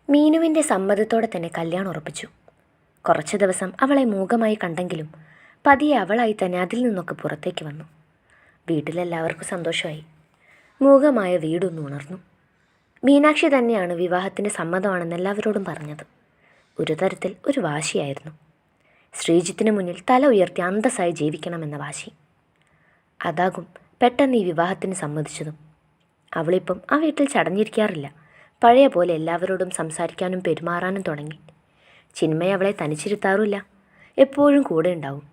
മീനുവിൻ്റെ സമ്മതത്തോടെ തന്നെ കല്യാണം ഉറപ്പിച്ചു. കുറച്ചു ദിവസം അവളെ മൂകമായി കണ്ടെങ്കിലും പതിയെ അവളായി തന്നെ അതിൽ നിന്നൊക്കെ പുറത്തേക്ക് വന്നു. വീട്ടിലെല്ലാവർക്കും സന്തോഷമായി. മൂകമായ വീടൊന്ന് ഉണർന്നു. മീനാക്ഷി തന്നെയാണ് വിവാഹത്തിന് സമ്മതമാണെന്ന് എല്ലാവരോടും പറഞ്ഞത്. ഒരു തരത്തിൽ ഒരു വാശിയായിരുന്നു. ശ്രീജിത്തിന് മുന്നിൽ തല ഉയർത്തി അന്തസ്സായി ജീവിക്കണമെന്ന വാശി. അതാകും പെട്ടെന്ന് ഈ വിവാഹത്തിന് സമ്മതിച്ചതും. അവളിപ്പം ആ വീട്ടിൽ ചടഞ്ഞിരിക്കാറില്ല. പഴയ പോലെ എല്ലാവരോടും സംസാരിക്കാനും പെരുമാറാനും തുടങ്ങി. ചിന്മയ അവളെ തനിച്ചിരുത്താറില്ല, എപ്പോഴും കൂടെ ഉണ്ടാവും.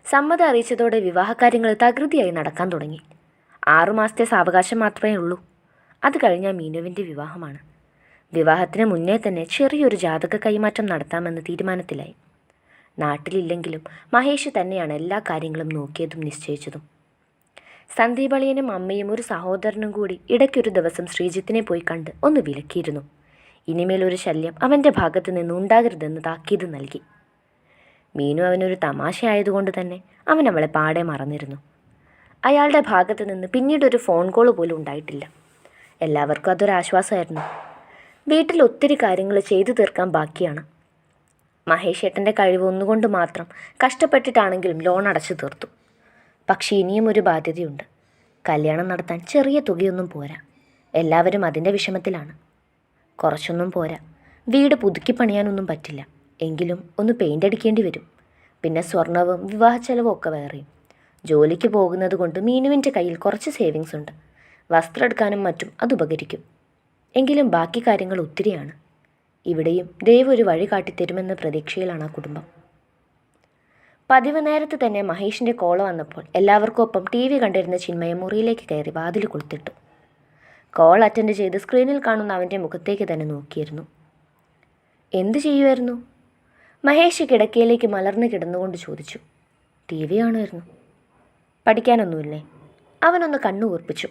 സമ്മതം അറിയിച്ചതോടെ വിവാഹകാര്യങ്ങൾ തകൃതിയായി നടക്കാൻ തുടങ്ങി. 6 മാസത്തെ സാവകാശം മാത്രമേ ഉള്ളൂ. അത് കഴിഞ്ഞാൽ മീനുവിൻ്റെ വിവാഹമാണ്. വിവാഹത്തിന് മുന്നേ തന്നെ ചെറിയൊരു ജാതക കൈമാറ്റം നടത്താമെന്ന് തീരുമാനത്തിലായി. നാട്ടിലില്ലെങ്കിലും മഹേഷ് തന്നെയാണ് എല്ലാ കാര്യങ്ങളും നോക്കിയതും നിശ്ചയിച്ചതും. സന്ദീപളിയനും അമ്മയും ഒരു സഹോദരനും കൂടി ഇടയ്ക്കൊരു ദിവസം ശ്രീജിത്തിനെ പോയി കണ്ട് ഒന്ന് വിലക്കിയിരുന്നു. ഇനിമേലൊരു ശല്യം അവൻ്റെ ഭാഗത്തു നിന്ന് ഉണ്ടാകരുതെന്ന് താക്കീത് നൽകി. മീനു അവനൊരു തമാശ ആയതുകൊണ്ട് തന്നെ അവൻ അവളെ പാടെ മറന്നിരുന്നു. അയാളുടെ ഭാഗത്തു നിന്ന് പിന്നീടൊരു ഫോൺ കോൾ പോലും ഉണ്ടായിട്ടില്ല. എല്ലാവർക്കും അതൊരാശ്വാസമായിരുന്നു. വീട്ടിൽ ഒത്തിരി കാര്യങ്ങൾ ചെയ്തു തീർക്കാൻ ബാക്കിയാണ്. മഹേഷ് ഏട്ടൻ്റെ കഴിവ് ഒന്നുകൊണ്ട് മാത്രം കഷ്ടപ്പെട്ടിട്ടാണെങ്കിലും ലോൺ അടച്ചു തീർത്തു. പക്ഷേ ഇനിയും ഒരു ബാധ്യതയുണ്ട്. കല്യാണം നടത്താൻ ചെറിയ തുകയൊന്നും പോരാ. എല്ലാവരും അതിൻ്റെ വിഷമത്തിലാണ്. കുറച്ചൊന്നും പോരാ. വീട് പുതുക്കി പണിയാനൊന്നും പറ്റില്ല. എങ്കിലും ഒന്ന് പെയിൻ്റ് അടിക്കേണ്ടി വരും. പിന്നെ സ്വർണവും വിവാഹ ചെലവും ഒക്കെ വേറെയും. ജോലിക്ക് പോകുന്നത് കൊണ്ട് മീനുവിൻ്റെ കയ്യിൽ കുറച്ച് സേവിങ്സ് ഉണ്ട്. വസ്ത്രം എടുക്കാനും മറ്റും അത് ഉപകരിക്കും. എങ്കിലും ബാക്കി കാര്യങ്ങൾ ഒത്തിരിയാണ്. ഇവിടെയും ദൈവം ഒരു വഴി കാട്ടിത്തരുമെന്ന പ്രതീക്ഷയിലാണ് ആ കുടുംബം. പതിവ് നേരത്ത് തന്നെ മഹേഷിൻ്റെ കോള് വന്നപ്പോൾ എല്ലാവർക്കും ഒപ്പം TV കണ്ടിരുന്ന ചിന്മയ മുറിയിലേക്ക് കയറി വാതിൽ കൊളുത്തിട്ടു. കോൾ അറ്റൻഡ് ചെയ്ത് സ്ക്രീനിൽ കാണുന്ന അവൻ്റെ മുഖത്തേക്ക് തന്നെ നോക്കിയിരുന്നു. എന്ത് ചെയ്യുമായിരുന്നു? മഹേഷ് കിടക്കയിലേക്ക് മലർന്ന് കിടന്നുകൊണ്ട് ചോദിച്ചു. TV കാണുമായിരുന്നു. പഠിക്കാനൊന്നുമില്ലേ? അവനൊന്ന് കണ്ണു കൂർപ്പിച്ചു.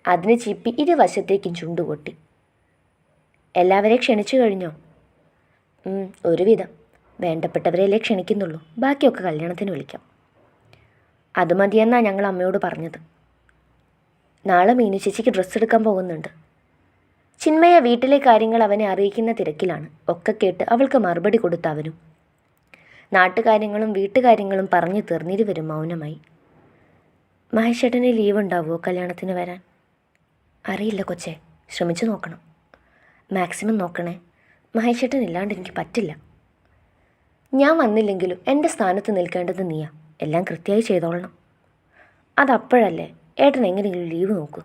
അതിന് ചിപ്പി ഇരുവശത്തേക്കും ചുണ്ടുകൊട്ടി. എല്ലാവരെയും ക്ഷണിച്ചു കഴിഞ്ഞോ? ഒരുവിധം. വേണ്ടപ്പെട്ടവരെയല്ലേ ക്ഷണിക്കുന്നുള്ളൂ. ബാക്കിയൊക്കെ കല്യാണത്തിന് വിളിക്കാം. അത് മതിയെന്നാണ് ഞങ്ങൾ അമ്മയോട് പറഞ്ഞത്. നാളെ മീനു ചേച്ചിക്ക് ഡ്രസ്സ് എടുക്കാൻ പോകുന്നുണ്ട്. ചിന്മയ വീട്ടിലെ കാര്യങ്ങൾ അവനെ അറിയിക്കുന്ന തിരക്കിലാണ്. ഒക്കെ കേട്ട് അവൾക്ക് മറുപടി കൊടുത്ത അവനും. നാട്ടുകാര്യങ്ങളും വീട്ടുകാര്യങ്ങളും പറഞ്ഞു തീർന്നിരുവരും മൗനമായി. മഹേഷേട്ടന് ലീവ് ഉണ്ടാവുമോ കല്യാണത്തിന് വരാൻ? അറിയില്ല കൊച്ചേ, ശ്രമിച്ചു നോക്കണം. മാക്സിമം നോക്കണേ. മഹേഷേട്ടൻ ഇല്ലാണ്ട് എനിക്ക് പറ്റില്ല. ഞാൻ വന്നില്ലെങ്കിലും എൻ്റെ സ്ഥാനത്ത് നിൽക്കേണ്ടത് നീയാ. എല്ലാം കൃത്യമായി ചെയ്തോളണം. അതപ്പോഴല്ലേ. ഏട്ടൻ എങ്ങനെയെങ്കിലും ലീവ് നോക്കൂ.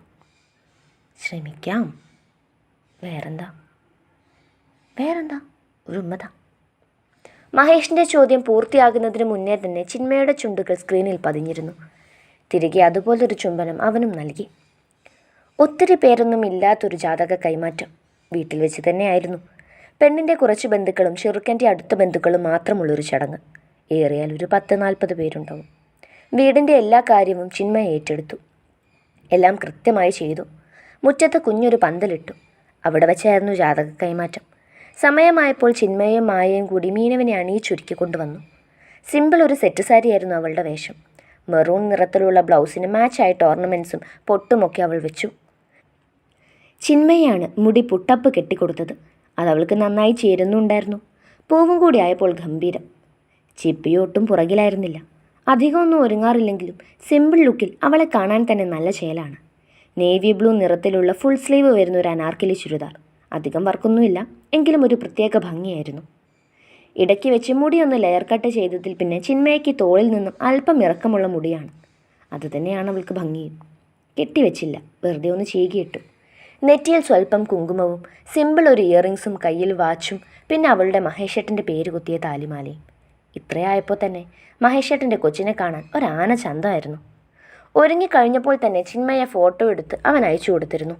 ശ്രമിക്കാം. വേറെന്താ? ഒരു ഉമ്മതാ. മഹേഷിൻ്റെ ചോദ്യം പൂർത്തിയാകുന്നതിന് മുന്നേ തന്നെ ചിന്മയുടെ ചുണ്ടുകൾ സ്ക്രീനിൽ പതിഞ്ഞിരുന്നു. തിരികെ അതുപോലൊരു ചുംബനം അവനും നൽകി. ഒത്തിരി പേരൊന്നും ഇല്ലാത്തൊരു ജാതക കൈമാറ്റം. വീട്ടിൽ വെച്ച് തന്നെയായിരുന്നു. പെണ്ണിൻ്റെ കുറച്ച് ബന്ധുക്കളും ചെറുക്കൻ്റെ അടുത്ത ബന്ധുക്കളും മാത്രമുള്ളൊരു ചടങ്ങ്. ഏറിയാൽ ഒരു 10-40 പേരുണ്ടാവും. വീടിൻ്റെ എല്ലാ കാര്യവും ചിന്മയ ഏറ്റെടുത്തു. എല്ലാം കൃത്യമായി ചെയ്തു. മുറ്റത്ത് കുഞ്ഞൊരു പന്തലിട്ടു. അവിടെ വെച്ചായിരുന്നു ജാതക കൈമാറ്റം. സമയമായപ്പോൾ ചിന്മയയും മായയും കൂടി മീനുവിനെ അണിയിച്ചൊരുക്കി കൊണ്ടുവന്നു. സിമ്പിൾ ഒരു സെറ്റ് സാരിയായിരുന്നു അവളുടെ വേഷം. മെറൂൺ നിറത്തിലുള്ള ബ്ലൗസിന് മാച്ചായിട്ട് ഓർണമെൻറ്റ്സും പൊട്ടുമൊക്കെ അവൾ വെച്ചു. ചിന്മയാണ് മുടി പുട്ടപ്പ് കെട്ടിക്കൊടുത്തത്. അതവൾക്ക് നന്നായി ചേരുന്നുണ്ടായിരുന്നു. പൂവും കൂടി ആയപ്പോൾ ഗംഭീരം. ചിപ്പിയൊട്ടും പുറകിലായിരുന്നില്ല. അധികമൊന്നും ഒരുങ്ങാറില്ലെങ്കിലും സിമ്പിൾ ലുക്കിൽ അവളെ കാണാൻ തന്നെ നല്ല ചേലാണ്. നേവി ബ്ലൂ നിറത്തിലുള്ള ഫുൾ സ്ലീവ് വരുന്ന ഒരു അനാർക്കലി ചുരിദാർ. അധികം വർക്കൊന്നുമില്ല, എങ്കിലും ഒരു പ്രത്യേക ഭംഗിയായിരുന്നു. ഇടയ്ക്ക് വെച്ച് മുടിയൊന്ന് ലെയർ കട്ട് ചെയ്തതിൽ പിന്നെ ചിന്മയ്ക്ക് തോളിൽ നിന്നും അല്പം ഇറക്കമുള്ള മുടിയാണ്. അതുതന്നെയാണ് അവൾക്ക് ഭംഗിയും. കെട്ടിവെച്ചില്ല, വെറുതെ ഒന്ന് ചീകിയിട്ടു. നെറ്റിയിൽ സ്വല്പം കുങ്കുമവും സിമ്പിൾ ഒരു ഇയറിങ്സും കയ്യിൽ വാച്ചും പിന്നെ അവളുടെ മഹേഷേട്ടൻ്റെ പേര് കുത്തിയ താലിമാലയും. ഇത്രയായപ്പോൾ തന്നെ മഹേഷേട്ടൻ്റെ കൊച്ചിനെ കാണാൻ ഒരാന ചന്തമായിരുന്നു. ഒരുങ്ങിക്കഴിഞ്ഞപ്പോൾ തന്നെ ചിന്മയ ഫോട്ടോ എടുത്ത് അവൻ അയച്ചു കൊടുത്തിരുന്നു.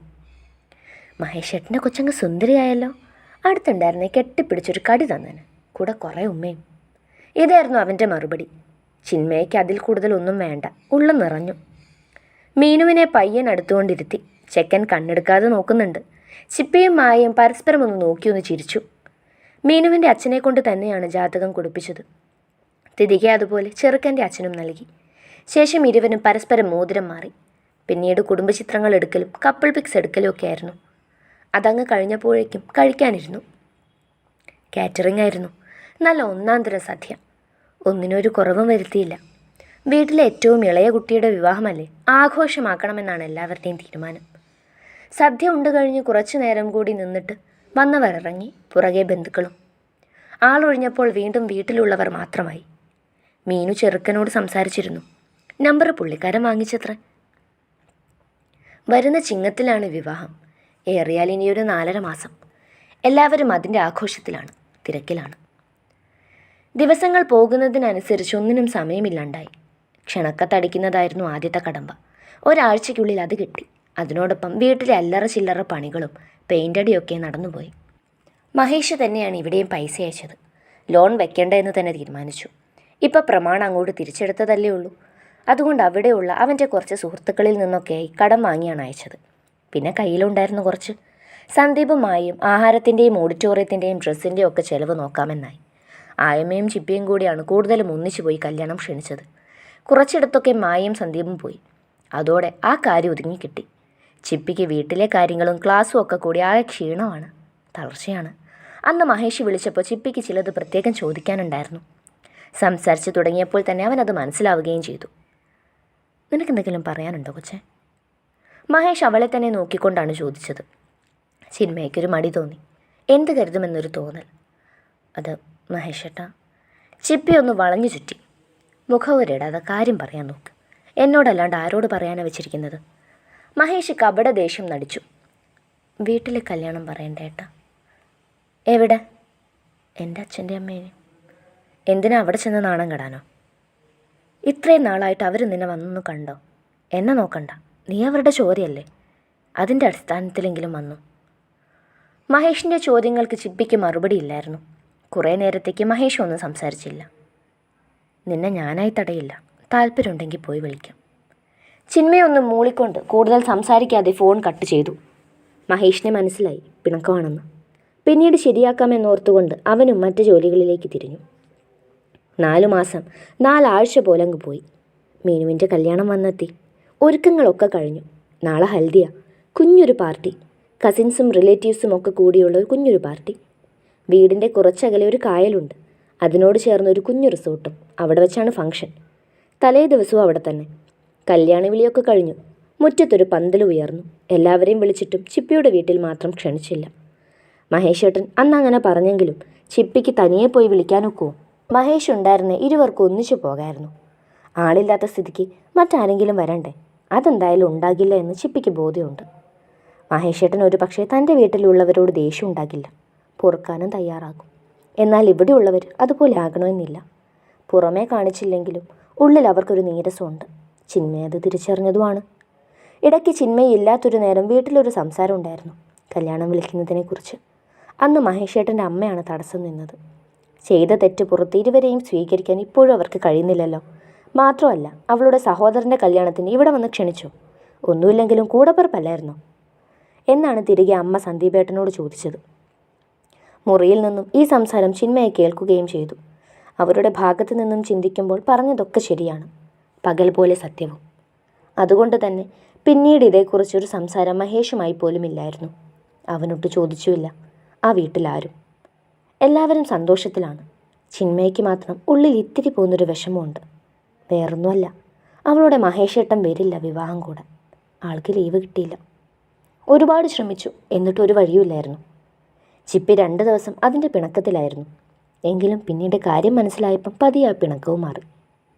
മഹേഷേട്ടൻ്റെ കൊച്ചങ്ങ് സുന്ദരിയായല്ലോ. അടുത്തുണ്ടായിരുന്നേ കെട്ടിപ്പിടിച്ചൊരു കടി തന്നേന്, കൂടെ കുറേ ഉമ്മയും. ഇതായിരുന്നു അവൻ്റെ മറുപടി. ചിന്മയ്ക്ക് അതിൽ കൂടുതലൊന്നും വേണ്ട. ഉള്ളം നിറഞ്ഞു. മീനുവിനെ പയ്യൻ അടുത്തുകൊണ്ടിരുത്തി. ചെക്കൻ കണ്ണെടുക്കാതെ നോക്കുന്നുണ്ട്. ചിപ്പിയും മായയും പരസ്പരം ഒന്ന് നോക്കിയൊന്ന് ചിരിച്ചു. മീനുവിൻ്റെ അച്ഛനെ കൊണ്ട് തന്നെയാണ് ജാതകം കൊടുപ്പിച്ചത്. തിരികെ അതുപോലെ ചെറുക്കൻ്റെ അച്ഛനും നൽകി. ശേഷം ഇരുവരും പരസ്പരം മോതിരം മാറി. പിന്നീട് കുടുംബചിത്രങ്ങൾ എടുക്കലും കപ്പിൾ പിക്സ് എടുക്കലും ഒക്കെ ആയിരുന്നു. അതങ്ങ് കഴിഞ്ഞപ്പോഴേക്കും കഴിക്കാനിരുന്നു. കാറ്ററിംഗ് ആയിരുന്നു. നല്ല ഒന്നാം തരം സദ്യ. ഒന്നിനൊരു കുറവും വരുത്തിയില്ല. വീട്ടിലെ ഏറ്റവും ഇളയ കുട്ടിയുടെ വിവാഹമല്ലേ, ആഘോഷമാക്കണമെന്നാണ് എല്ലാവരുടെയും തീരുമാനം. സദ്യ ഉണ്ടു കഴിഞ്ഞ് കുറച്ചു നേരം കൂടി നിന്നിട്ട് വന്നവരിറങ്ങി, പുറകെ ബന്ധുക്കളും. ആളൊഴിഞ്ഞപ്പോൾ വീണ്ടും വീട്ടിലുള്ളവർ മാത്രമായി. മീനു ചെറുക്കനോട് സംസാരിച്ചിരുന്നു. നമ്പർ പുള്ളിക്കാരൻ വാങ്ങിച്ചത്രേ. വരുന്ന ചിങ്ങത്തിലാണ് വിവാഹം. ഏറിയാൽ ഇനിയൊരു 4.5 മാസം. എല്ലാവരും അതിൻ്റെ ആഘോഷത്തിലാണ്, തിരക്കിലാണ്. ദിവസങ്ങൾ പോകുന്നതിനനുസരിച്ച് ഒന്നിനും സമയമില്ലാണ്ടായി. ക്ഷണക്കത്തടിക്കുന്നതായിരുന്നു ആദ്യത്തെ കടമ്പ. ഒരാഴ്ചയ്ക്കുള്ളിൽ അത് കിട്ടി. അതിനോടൊപ്പം വീട്ടിലെ അല്ലറ ചില്ലറ പണികളും പെയിൻ്റടിയൊക്കെ നടന്നുപോയി. മഹേഷ് തന്നെയാണ് ഇവിടെയും പൈസ അയച്ചത്. ലോൺ വെക്കേണ്ട എന്ന് തന്നെ തീരുമാനിച്ചു. ഇപ്പം പ്രമാണം അങ്ങോട്ട് തിരിച്ചെടുത്തതല്ലേ ഉള്ളൂ. അതുകൊണ്ട് അവിടെയുള്ള അവൻ്റെ കുറച്ച് സുഹൃത്തുക്കളിൽ നിന്നൊക്കെയായി കടം വാങ്ങിയാണ് അയച്ചത്. പിന്നെ കയ്യിലുണ്ടായിരുന്നു കുറച്ച്. സന്ദീപുമായും ആഹാരത്തിൻ്റെയും ഓഡിറ്റോറിയത്തിൻ്റെയും ഡ്രസ്സിൻ്റെയും ഒക്കെ ചെലവ് നോക്കാമെന്നായി. ആയമ്മയും ചിപ്പിയും കൂടിയാണ് കൂടുതലും ഒന്നിച്ചു പോയി കല്യാണം ക്ഷണിച്ചത്. കുറച്ചിടത്തൊക്കെ മായയും സന്ദീപും പോയി. അതോടെ ആ കാര്യം ഒതുങ്ങിക്കിട്ടി. ചിപ്പിക്ക് വീട്ടിലെ കാര്യങ്ങളും ക്ലാസ്സും ഒക്കെ കൂടി ആകെ ക്ഷീണമാണ്, തളർച്ചയാണ്. അന്ന് മഹേഷ് വിളിച്ചപ്പോൾ ചിപ്പിക്ക് ചിലത് പ്രത്യേകം ചോദിക്കാനുണ്ടായിരുന്നു. സംസാരിച്ച് തുടങ്ങിയപ്പോൾ തന്നെ അവനത് മനസ്സിലാവുകയും ചെയ്തു. നിനക്കെന്തെങ്കിലും പറയാനുണ്ടോ കൊച്ചേ? മഹേഷ് അവളെ തന്നെ നോക്കിക്കൊണ്ടാണ് ചോദിച്ചത്. ചിന്മയ്ക്കൊരു മടി തോന്നി. എന്ത് കരുതുമെന്നൊരു തോന്നൽ. അത് മഹേഷേട്ടാ. ചിപ്പി ഒന്ന് വളഞ്ഞു ചുറ്റി. മുഖവരിടാതെ കാര്യം പറയാൻ നോക്ക്. എന്നോടല്ലാണ്ട് ആരോട് പറയാനാണ് വെച്ചിരിക്കുന്നത്? മഹേഷ് കപട ദേഷ്യം നടിച്ചു. വീട്ടിലെ കല്യാണം പറയണ്ട ഏട്ടാ. എവിടെ? എൻ്റെ അച്ഛൻ്റെ അമ്മേനെ. എന്തിനാ അവിടെ ചെന്ന് നാണം കെടാനോ? ഇത്രയും നാളായിട്ട് അവർ നിന്നെ വന്നൊന്ന് കണ്ടോ? എന്നെ നോക്കണ്ട, നീ അവരുടെ ചോദ്യമല്ലേ. അതിൻ്റെ അടിസ്ഥാനത്തിലെങ്കിലും വന്നു. മഹേഷിൻ്റെ ചോദ്യങ്ങൾക്ക് ചിപ്പിക്ക് മറുപടിയില്ലായിരുന്നു. കുറേ നേരത്തേക്ക് മഹേഷ് ഒന്നും സംസാരിച്ചില്ല. നിന്നെ ഞാനായി തടയില്ല, താല്പര്യമുണ്ടെങ്കിൽ പോയി വിളിക്കാം. ചിന്മയൊന്ന് മൂളിക്കൊണ്ട് കൂടുതൽ സംസാരിക്കാതെ ഫോൺ കട്ട് ചെയ്തു. മഹേഷിനെ മനസ്സിലായി പിണക്കമാണെന്ന്. പിന്നീട് ശരിയാക്കാമെന്നോർത്തുകൊണ്ട് അവനും മറ്റ് ജോലികളിലേക്ക് തിരിഞ്ഞു. 4 മാസം 4 ആഴ്ച പോലങ്ങ് പോയി. മീനുവിൻ്റെ കല്യാണം വന്നെത്തി. ഒരുക്കങ്ങളൊക്കെ കഴിഞ്ഞു. നാളെ ഹൽദിയ. കുഞ്ഞൊരു പാർട്ടി. കസിൻസും റിലേറ്റീവ്സും ഒക്കെ കൂടിയുള്ള ഒരു കുഞ്ഞൊരു പാർട്ടി. വീടിൻ്റെ കുറച്ചകലെ ഒരു കായലുണ്ട്. അതിനോട് ചേർന്ന് ഒരു കുഞ്ഞു റിസോർട്ടും. അവിടെ വെച്ചാണ് ഫംഗ്ഷൻ. തലേ ദിവസവും അവിടെ തന്നെ. കല്യാണ വിളിയൊക്കെ കഴിഞ്ഞു. മുറ്റത്തൊരു പന്തൽ ഉയർന്നു. എല്ലാവരെയും വിളിച്ചിട്ടും ചിപ്പിയുടെ വീട്ടിൽ മാത്രം ക്ഷണിച്ചില്ല. മഹേഷേട്ടൻ അന്നങ്ങനെ പറഞ്ഞെങ്കിലും ചിപ്പിക്ക് തനിയെ പോയി വിളിക്കാനൊക്കുമോ? മഹേഷ് ഉണ്ടായിരുന്നേ ഇരുവർക്കും ഒന്നിച്ചു പോകായിരുന്നു. ആളില്ലാത്ത സ്ഥിതിക്ക് മറ്റാരെങ്കിലും വരണ്ടേ? അതെന്തായാലും ഉണ്ടാകില്ല എന്ന് ചിപ്പിക്ക് ബോധ്യമുണ്ട്. മഹേഷേട്ടൻ ഒരു പക്ഷേ തൻ്റെ വീട്ടിലുള്ളവരോട് ദേഷ്യം ഉണ്ടാകില്ല, പൊറുക്കാനും തയ്യാറാകും. എന്നാൽ ഇവിടെയുള്ളവർ അതുപോലെ ആകണമെന്നില്ല. പുറമേ കാണിച്ചില്ലെങ്കിലും ഉള്ളിൽ അവർക്കൊരു നീരസമുണ്ട്. ചിന്മയ അത് തിരിച്ചറിഞ്ഞതുമാണ്. ഇടയ്ക്ക് ചിന്മയില്ലാത്തൊരു നേരം വീട്ടിലൊരു സംസാരം ഉണ്ടായിരുന്നു, കല്യാണം വിളിക്കുന്നതിനെക്കുറിച്ച്. അന്ന് മഹേഷേട്ടൻ്റെ അമ്മയാണ് തടസ്സം നിന്നത്. ചെയ്ത തെറ്റ് പുറത്ത് ഇരുവരെയും സ്വീകരിക്കാൻ ഇപ്പോഴും അവർക്ക് കഴിയുന്നില്ലല്ലോ. മാത്രമല്ല അവളുടെ സഹോദരൻ്റെ കല്യാണത്തിന് ഇവിടെ വന്ന് ക്ഷണിച്ചു. ഒന്നുമില്ലെങ്കിലും കൂടപ്പിറപ്പല്ലായിരുന്നോ എന്നാണ് തിരികെ അമ്മ സന്ദീപേട്ടനോട് ചോദിച്ചത്. മുറിയിൽ നിന്നും ഈ സംസാരം ചിന്മയെ കേൾക്കുകയും ചെയ്തു. അവരുടെ ഭാഗത്തു നിന്നും ചിന്തിക്കുമ്പോൾ പറഞ്ഞതൊക്കെ ശരിയാണ്, പകൽ പോലെ സത്യവും. അതുകൊണ്ട് തന്നെ പിന്നീട് ഇതേക്കുറിച്ചൊരു സംസാരം മഹേഷുമായി പോലും ഇല്ലായിരുന്നു. അവനൊട്ട് ചോദിച്ചുമില്ല. ആ വീട്ടിലാരും. എല്ലാവരും സന്തോഷത്തിലാണ്. ചിന്മയ്ക്ക് മാത്രം ഉള്ളിൽ ഇത്തിരി പോകുന്നൊരു വിഷമമുണ്ട്. വേറൊന്നുമല്ല, അവളുടെ മഹേഷേട്ടൻ വരില്ല വിവാഹം കൂടെ. ആൾക്ക് ലീവ് കിട്ടിയില്ല. ഒരുപാട് ശ്രമിച്ചു, എന്നിട്ടൊരു വഴിയുമില്ലായിരുന്നു. ചിപ്പി 2 ദിവസം അതിൻ്റെ പിണക്കത്തിലായിരുന്നു. എങ്കിലും പിന്നീട് കാര്യം മനസ്സിലായപ്പം പതിയെ ആ പിണക്കവും മാറി.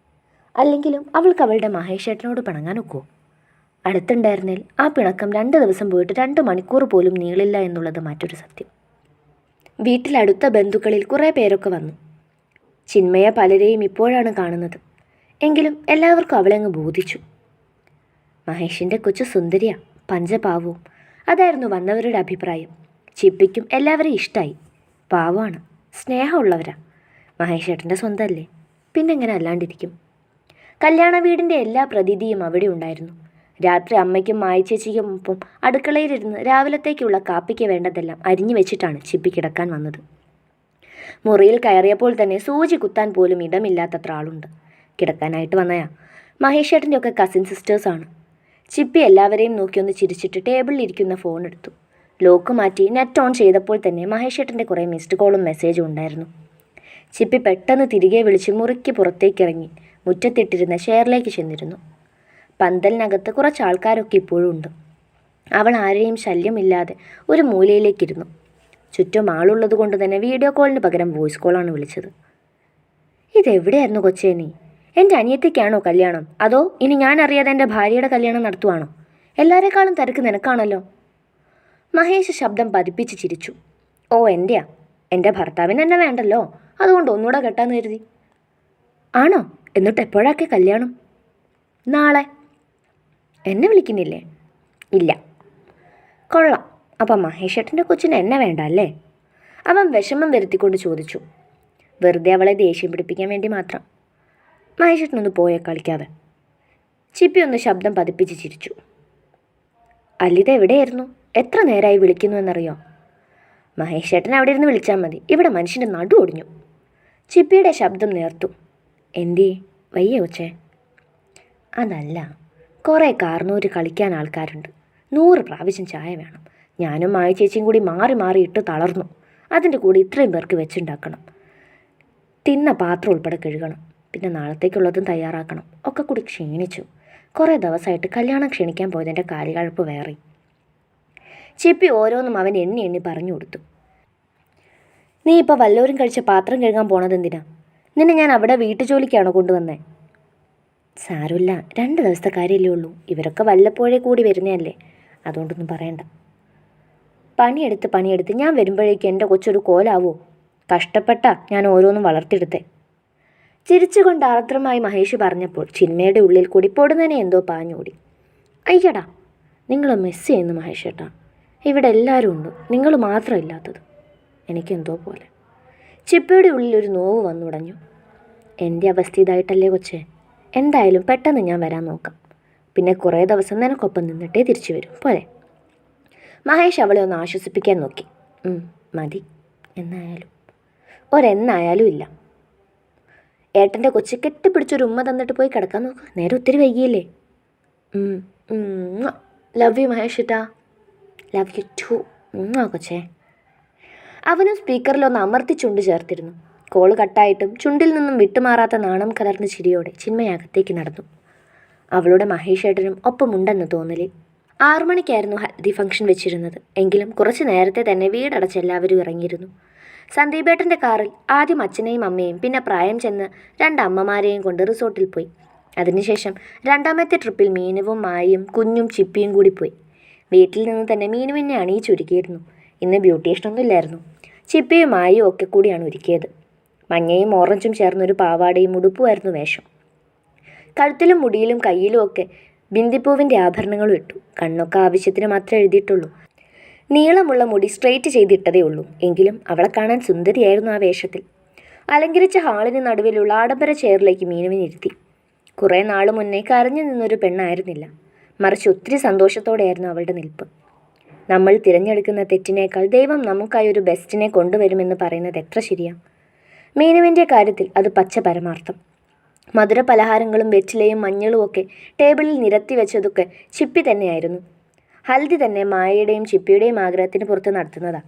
അല്ലെങ്കിലും അവൾക്ക് അവളുടെ മഹേഷേട്ടനോട് പിണങ്ങാനൊക്കുമോ? അടുത്തുണ്ടായിരുന്നേൽ ആ പിണക്കം 2 ദിവസം പോയിട്ട് 2 മണിക്കൂർ പോലും നീളില്ല എന്നുള്ളത് മറ്റൊരു സത്യം. വീട്ടിലടുത്ത ബന്ധുക്കളിൽ കുറേ പേരൊക്കെ വന്നു. ചിന്മയ പലരെയും ഇപ്പോഴാണ് കാണുന്നത്. എങ്കിലും എല്ലാവർക്കും അവളെ അങ്ങ് ബോധിച്ചു. മഹേഷിൻ്റെ കൊച്ചു സുന്ദരിയ, പഞ്ചപാവവും. അതായിരുന്നു വന്നവരുടെ അഭിപ്രായം. ചിപ്പിക്കും എല്ലാവരെയും ഇഷ്ടമായി. പാവമാണ്, സ്നേഹമുള്ളവരാ. മഹേഷേട്ടൻ്റെ സ്വന്തമല്ലേ, പിന്നെങ്ങനെ അല്ലാണ്ടിരിക്കും? കല്യാണ വീടിൻ്റെ എല്ലാ പ്രതീതിയും അവിടെ ഉണ്ടായിരുന്നു. രാത്രി അമ്മയ്ക്കും മായച്ചേച്ചിക്കും ഒപ്പം അടുക്കളയിലിരുന്ന് രാവിലത്തേക്കുള്ള കാപ്പിക്ക് വേണ്ടതെല്ലാം അരിഞ്ഞു വെച്ചിട്ടാണ് ചിപ്പി കിടക്കാൻ വന്നത്. മുറിയിൽ കയറിയപ്പോൾ തന്നെ സൂചി കുത്താൻ പോലും ഇടമില്ലാത്തത്ര ആളുണ്ട്. കിടക്കാനായിട്ട് വന്നയാ. മഹേഷേട്ടൻ്റെ ഒക്കെ കസിൻ സിസ്റ്റേഴ്സാണ്. ചിപ്പി എല്ലാവരെയും നോക്കിയൊന്ന് ചിരിച്ചിട്ട് ടേബിളിലിരിക്കുന്ന ഫോൺ എടുത്തു. ലോക്ക് മാറ്റി നെറ്റ് ഓൺ ചെയ്തപ്പോൾ തന്നെ മഹേഷേട്ടൻ്റെ കുറേ മിസ്ഡ് കോളും മെസ്സേജും ഉണ്ടായിരുന്നു. ചിപ്പി പെട്ടെന്ന് തിരികെ വിളിച്ച് മുറിക്ക് പുറത്തേക്കിറങ്ങി മുറ്റത്തിട്ടിരുന്ന ഷെയറിലേക്ക് ചെന്നിരുന്നു. പന്തലിനകത്ത് കുറച്ച് ആൾക്കാരൊക്കെ ഇപ്പോഴും ഉണ്ട്. അവൾ ആരെയും ശല്യമില്ലാതെ ഒരു മൂലയിലേക്കിരുന്നു. ചുറ്റും ആളുള്ളത് കൊണ്ട് തന്നെ വീഡിയോ കോളിന് പകരം വോയിസ് കോളാണ് വിളിച്ചത്. ഇതെവിടെയായിരുന്നു കൊച്ചേ നീ? എൻ്റെ അനിയത്തിക്കാണോ കല്യാണം, അതോ ഇനി ഞാൻ അറിയാതെ എൻ്റെ ഭാര്യയുടെ കല്യാണം നടത്തുവാണോ? എല്ലാവരെക്കാളും തിരക്ക് നിനക്കാണല്ലോ. മഹേഷ് ശബ്ദം പതിപ്പിച്ച് ചിരിച്ചു. ഓ എൻ്റെയാ? എൻ്റെ ഭർത്താവിന് എന്നെ വേണ്ടല്ലോ, അതുകൊണ്ട് ഒന്നുകൂടെ കെട്ടാന്ന് കരുതി. ആണോ? എന്നിട്ട് എപ്പോഴാക്കെ കല്യാണം? നാളെ. എന്നെ വിളിക്കുന്നില്ലേ? ഇല്ല. കൊള്ളാം. അപ്പം മഹേഷേട്ടൻ്റെ കൊച്ചിന് എന്നെ വേണ്ട അല്ലേ? അവൻ വിഷമം വരുത്തിക്കൊണ്ട് ചോദിച്ചു. വെറുതെ അവളെ ദേഷ്യം പിടിപ്പിക്കാൻ വേണ്ടി മാത്രം. മഹേഷേട്ടനൊന്ന് പോയേ കളിക്കാതെ. ചിപ്പി ഒന്ന് ശബ്ദം പതിപ്പിച്ച് ചിരിച്ചു. അല്ലിത എവിടെയായിരുന്നു? എത്ര നേരമായി വിളിക്കുന്നു എന്നറിയോ? മഹേഷേട്ടൻ അവിടെ ഇരുന്ന് വിളിച്ചാൽ മതി, ഇവിടെ മനുഷ്യൻ്റെ നടു ഒടിഞ്ഞു. ചിപ്പിയുടെ ശബ്ദം നേർത്തു. എന്തേ വയ്യ കൊച്ചേ? അതല്ല, കുറേ കാർന്നൂര് കളിക്കാൻ ആൾക്കാരുണ്ട്. 100 പ്രാവശ്യം ചായ വേണം. ഞാനും മായ ചേച്ചിയും കൂടി മാറി മാറി ഇട്ട് തളർന്നു. അതിൻ്റെ കൂടി ഇത്രയും പേർക്ക് വെച്ചുണ്ടാക്കണം. തിന്ന പാത്രം ഉൾപ്പെടെ കഴുകണം. പിന്നെ നാളത്തേക്കുള്ളതും തയ്യാറാക്കണം. ഒക്കെ കൂടി ക്ഷീണിച്ചു. കുറേ ദിവസമായിട്ട് കല്യാണം ക്ഷണിക്കാൻ പോയതിൻ്റെ കാലികഴപ്പ് വേറെ. ചിപ്പി ഓരോന്നും അവൻ എണ്ണി എണ്ണി പറഞ്ഞു കൊടുത്തു. നീ ഇപ്പോൾ വല്ലവരും കഴിച്ച പാത്രം കഴുകാൻ പോണതെന്തിനാ? നിന്നെ ഞാൻ അവിടെ വീട്ടുജോലിക്കാണോ കൊണ്ടുവന്നേ? സാരമില്ല, 2 ദിവസത്തെ കാര്യമല്ലേ ഉള്ളൂ. ഇവരൊക്കെ വല്ലപ്പോഴേ കൂടി വരുന്നതല്ലേ, അതുകൊണ്ടൊന്നും പറയണ്ട. പണിയെടുത്ത് ഞാൻ വരുമ്പോഴേക്കും എൻ്റെ കൊച്ചൊരു കോലാവോ? കഷ്ടപ്പെട്ട ഞാൻ ഓരോന്നും വളർത്തിയെടുത്തേ. ചിരിച്ചുകൊണ്ട് ആർദ്രമായി മഹേഷ് പറഞ്ഞപ്പോൾ ചിന്മയുടെ ഉള്ളിൽ കൂടി പൊടുന്നനെ എന്തോ പാഞ്ഞോടി. അയ്യടാ, നിങ്ങൾ മിസ് ചെയ്യുന്നു മഹേഷേട്ടാ. ഇവിടെ എല്ലാവരും ഉണ്ട്, നിങ്ങൾ മാത്രം ഇല്ലാത്തത്. എനിക്കെന്തോ പോലെ. ചിപ്പയുടെ ഉള്ളിൽ ഒരു നോവ് വന്നുടഞ്ഞു. എൻ്റെ അവസ്ഥ ഇതായിട്ടല്ലേ കൊച്ചേ? എന്തായാലും പെട്ടെന്ന് ഞാൻ വരാൻ നോക്കാം. പിന്നെ കുറേ ദിവസം നിനക്കൊപ്പം നിന്നിട്ടേ തിരിച്ചു വരും, പോരെ? മഹേഷ് അവളെ ഒന്ന് ആശ്വസിപ്പിക്കാൻ നോക്കി. മതി, എന്നായാലും ഒരെന്നായാലും ഇല്ല. ഏട്ടൻ്റെ കൊച്ചു കെട്ടിപ്പിടിച്ചൊരു ഉമ്മ തന്നിട്ട് പോയി കിടക്കാൻ നോക്ക്. നേരെ ഒത്തിരി വൈകിയില്ലേ? ലവ് യു മഹേഷേട്ടാ. ലവ് യു ടു കൊച്ചേ. അവനും സ്പീക്കറിലൊന്ന് അമർത്തി ചുണ്ട് ചേർത്തിരുന്നു. കോള് കട്ടായിട്ടും ചുണ്ടിൽ നിന്നും വിട്ടുമാറാത്ത നാണം കലർന്ന ചിരിയോടെ ചിന്മയകത്തേക്ക് നടന്നു. അവളുടെ മഹേഷേട്ടനും ഒപ്പമുണ്ടെന്ന് തോന്നലിൽ. 6 മണിക്കായിരുന്നു ഹൽദി ഫംഗ്ഷൻ വെച്ചിരുന്നത്. എങ്കിലും കുറച്ച് നേരത്തെ തന്നെ വീടടച്ച് എല്ലാവരും ഇറങ്ങിയിരുന്നു. സന്ദീപേട്ടൻ്റെ കാറിൽ ആദ്യം അച്ഛനെയും അമ്മയും പിന്നെ പ്രായം ചെന്ന് 2 അമ്മമാരെയും കൊണ്ട് റിസോർട്ടിൽ പോയി. അതിനുശേഷം 2ാമത്തെ ട്രിപ്പിൽ മീനുവും മായയും കുഞ്ഞും ചിപ്പിയും കൂടി പോയി. വീട്ടിൽ നിന്ന് തന്നെ മീനുവിനെ അണിയിച്ചൊരുക്കിയിരുന്നു. ഇന്ന് ബ്യൂട്ടീഷ്യനൊന്നും ഇല്ലായിരുന്നു. ചിപ്പിയും മായയും ഒക്കെ കൂടിയാണ് ഒരുക്കിയത്. മഞ്ഞയും ഓറഞ്ചും ചേർന്നൊരു പാവാടയും ഉടുപ്പുമായിരുന്നു വേഷം. കഴുത്തിലും മുടിയിലും കയ്യിലും ഒക്കെ ബിന്ദിപ്പൂവിൻ്റെ ആഭരണങ്ങളും ഇട്ടു. കണ്ണൊക്കെ ആവശ്യത്തിന് മാത്രമേ എഴുതിയിട്ടുള്ളൂ. നീളമുള്ള മുടി സ്ട്രെയിറ്റ് ചെയ്തിട്ടതേ ഉള്ളൂ. എങ്കിലും അവളെ കാണാൻ സുന്ദരിയായിരുന്നു ആ വേഷത്തിൽ. അലങ്കരിച്ച ഹാളിന് നടുവിലുള്ള ആഡംബര ചെയറിലേക്ക് മീനുവിനിരുത്തി. കുറേ നാൾ മുന്നേ കരഞ്ഞു നിന്നൊരു പെണ്ണായിരുന്നില്ല, മറിച്ച് ഒത്തിരി സന്തോഷത്തോടെയായിരുന്നു അവളുടെ നിൽപ്പ്. നമ്മൾ തിരഞ്ഞെടുക്കുന്ന തെറ്റിനേക്കാൾ ദൈവം നമുക്കായി ഒരു ബെസ്റ്റിനെ കൊണ്ടുവരുമെന്ന് പറയുന്നത് എത്ര ശരിയാണ്. മീനുവിൻ്റെ കാര്യത്തിൽ അത് പച്ച പരമാർത്ഥം. മധുര പലഹാരങ്ങളും വെറ്റിലയും മഞ്ഞളും ഒക്കെ ടേബിളിൽ നിരത്തി വെച്ചതൊക്കെ ചിപ്പി തന്നെയായിരുന്നു. ഹൽദി തന്നെ മായയുടെയും ചിപ്പിയുടെയും ആഗ്രഹത്തിന് പുറത്ത് നടത്തുന്നതാണ്.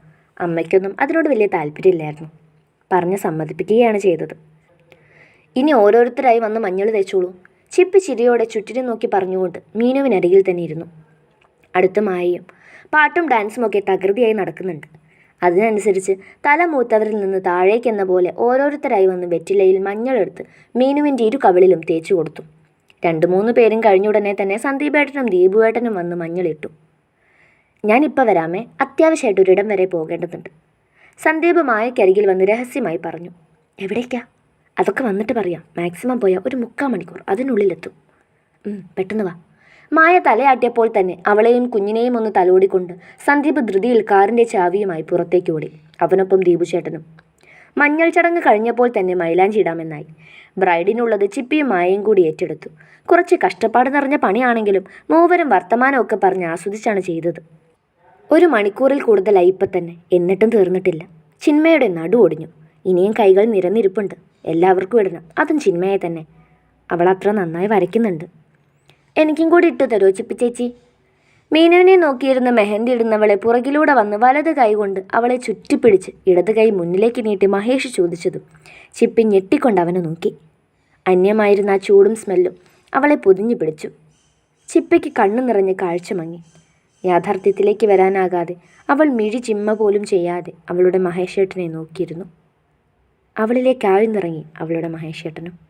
അമ്മയ്ക്കൊന്നും അതിനോട് വലിയ താല്പര്യമില്ലായിരുന്നു. പറഞ്ഞ് സമ്മതിപ്പിക്കുകയാണ് ചെയ്തത്. ഇനി ഓരോരുത്തരായി വന്ന് മഞ്ഞൾ തേച്ചോളൂ. ചിപ്പി ചിരിയോടെ ചുറ്റിനും നോക്കി പറഞ്ഞുകൊണ്ട് മീനുവിനരികിൽ തന്നെ ഇരുന്നു. അടുത്ത മായയും പാട്ടും ഡാൻസും ഒക്കെ തകൃതിയായി നടക്കുന്നുണ്ട്. അതിനനുസരിച്ച് തല മൂത്തവരിൽ നിന്ന് താഴേക്കെന്ന പോലെ ഓരോരുത്തരായി വന്ന് വെറ്റിലയിൽ മഞ്ഞളെടുത്ത് മീനുവിൻ്റെ 2 കവിളിലും തേച്ചു കൊടുത്തു. 2-3 പേരും കഴിഞ്ഞുടനെ തന്നെ സന്ദീപേട്ടനും ദീപുവേട്ടനും വന്ന് മഞ്ഞളിട്ടു. ഞാനിപ്പോൾ വരാമേ, അത്യാവശ്യമായിട്ട് ഒരിടം വരെ പോകേണ്ടതുണ്ട്. സന്ദീപ് മായയ്ക്കരികിൽ വന്ന് രഹസ്യമായി പറഞ്ഞു. എവിടേക്കാ? അതൊക്കെ വന്നിട്ട് പറയാം. മാക്സിമം പോയാൽ ഒരു 3/4 മണിക്കൂർ, അതിനുള്ളിലെത്തും. പെട്ടെന്ന് വാ. മായ തലയാട്ടിയപ്പോൾ തന്നെ അവളെയും കുഞ്ഞിനെയും ഒന്ന് തലോടിക്കൊണ്ട് സന്ദീപ് ധൃതിയിൽ കാറിൻ്റെ ചാവിയുമായി പുറത്തേക്ക് ഓടി. അവനൊപ്പം ദീപുചേട്ടനും. മഞ്ഞൾ ചടങ്ങ് കഴിഞ്ഞപ്പോൾ തന്നെ മൈലാഞ്ചി ഇടാമെന്നായി. ബ്രൈഡിനുള്ളത് ചിപ്പിയും മായയും കൂടി ഏറ്റെടുത്തു. കുറച്ച് കഷ്ടപ്പാട് നിറഞ്ഞ പണിയാണെങ്കിലും മൂവരും വർത്തമാനമൊക്കെ പറഞ്ഞ് ആസ്വദിച്ചാണ് ചെയ്തത്. 1 മണിക്കൂറിൽ കൂടുതലായി ഇപ്പം തന്നെ. എന്നിട്ടും തീർന്നിട്ടില്ല. ചിന്മയുടെ നടു ഒടിഞ്ഞു. ഇനിയും കൈകൾ നിരന്നിരിപ്പുണ്ട്. എല്ലാവർക്കും ഇടണം, അതും ചിന്മയെ തന്നെ. അവൾ അത്ര നന്നായി വരയ്ക്കുന്നുണ്ട്. എനിക്കും കൂടി ഇട്ടു തരുമോ ചിപ്പി ചേച്ചി? മീനുവിനെ നോക്കിയിരുന്ന് മെഹന്തി ഇടുന്നവളെ പുറകിലൂടെ വന്ന് വലത് കൈകൊണ്ട് അവളെ ചുറ്റിപ്പിടിച്ച് ഇടത് കൈ മുന്നിലേക്ക് നീട്ടി മഹേഷ് ചോദിച്ചതും ചിപ്പി ഞെട്ടിക്കൊണ്ട് അവനെ നോക്കി. അന്യമായിരുന്ന ആ ചൂടും സ്മെല്ലും അവളെ പൊതിഞ്ഞു പിടിച്ചു. ചിപ്പയ്ക്ക് കണ്ണു നിറഞ്ഞ് കാഴ്ച മങ്ങി. യാഥാർത്ഥ്യത്തിലേക്ക് വരാനാകാതെ അവൾ മിഴി ചിമ്മ പോലും ചെയ്യാതെ അവളുടെ മഹേഷേട്ടനെ നോക്കിയിരുന്നു. അവളിലേക്ക് ആഴ്ന്നിറങ്ങി അവളുടെ മഹേഷേട്ടനും.